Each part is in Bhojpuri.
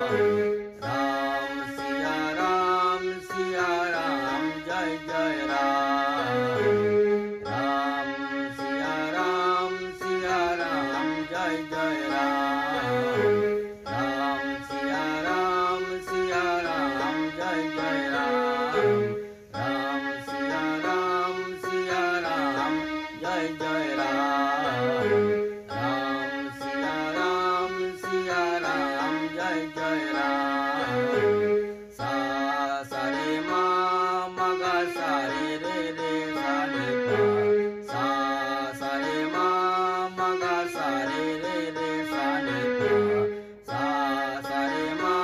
राम सिया राम जय जय राम। राम सिया राम जय जय राम। राम सिया राम जय जय राम। राम सिया राम जय जय राम। राम सिया राम जय जय राम। सा सा रे मा मा गा सा रे रे रे सा रे पा। सा सा रे मा मा गा सा रे रे रे सा रे पा। सा सा रे मा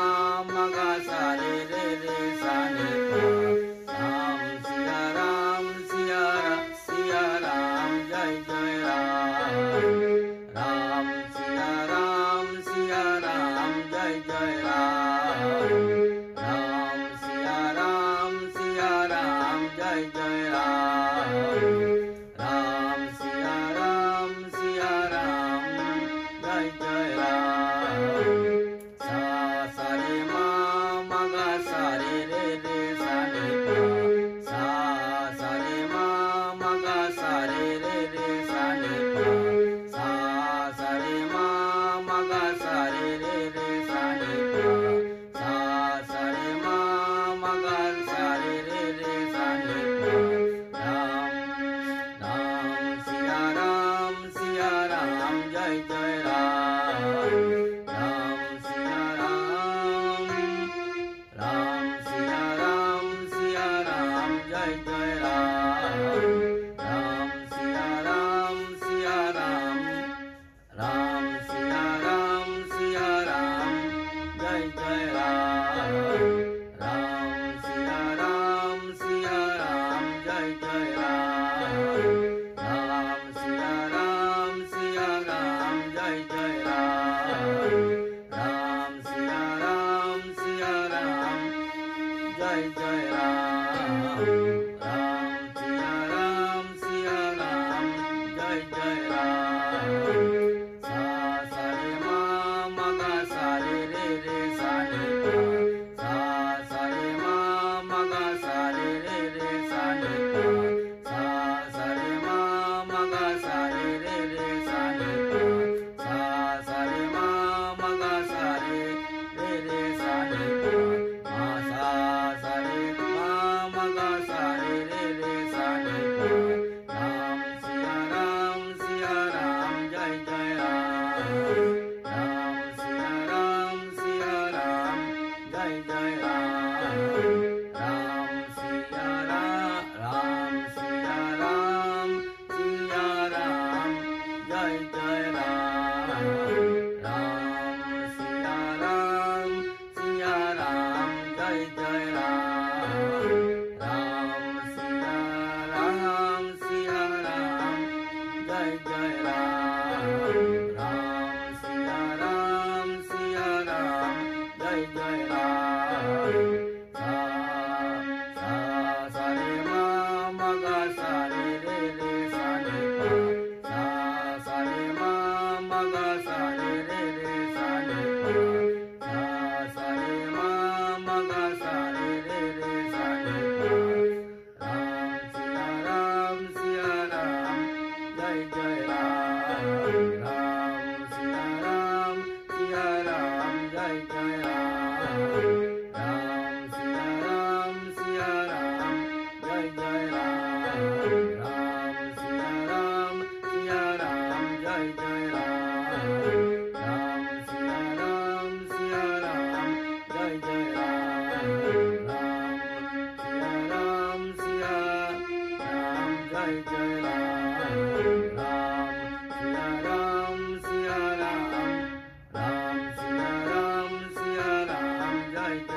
मा गा सा रे रे रे सा रे पा। राम सिया राम जय जय राम। राम सिया राम जय जय राम। राम सिया राम जय जय राम। राम सिया राम जय जय राम। सा सा रे मा मा गा सा रे रे रे सा रे पा। सा सा रे मा मा गा सा रे रे रे सा रे पा। सा सा रे मा मा गा सा रे रे रे सा रे पा। सा सा रे मा मा गा सा रे रे रे सा रे पा। राम सिया राम जय जय राम। राम सिया राम सिया राम जय जय राम। राम सिया राम राम सिया राम जय जय राम। राम सिया राम जय जय राम। राम सिया राम जय जय राम। राम सिया राम जय जय राम। राम सिया राम जय जय राम। सा सा रे मा मा गा सा रे रे रे सा रे पा। सा सा रे मा मा गा सा रे रे रे सा रे पा। सा सा रे मा मा गा सा रे रे रे सा रे पा। सा सा रे मा मा गा सा रे रे रे सा रे पा। मा सा सा रे मा मा गा सा रे रे रे सा रे पा। राम सिया राम जय जय राम। राम सिया राम जय जय राम। राम सिया राम जय जय राम। राम सिया राम जय जय राम। राम सिया राम जय जय राम। राम सिया राम जय जय राम। सा सा रे मा मा गा सा रे रे रे सा रे पा। सा सा रे मा मा गा सा रे रे रे सा रे पा। सा सा रे मा मा गा सा रे रे रे सा रे पा। राम सिया राम जय जय राम। राम सिया राम जय जय राम। राम सिया राम जय जय राम। राम सिया राम जय जय राम। राम सिया राम जय जय राम। राम सिया राम जय जय राम। राम सिया राम राम सिया राम जय जय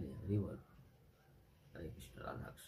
केले. हरिवर. हरे कृष्ण. राधा कृष्ण.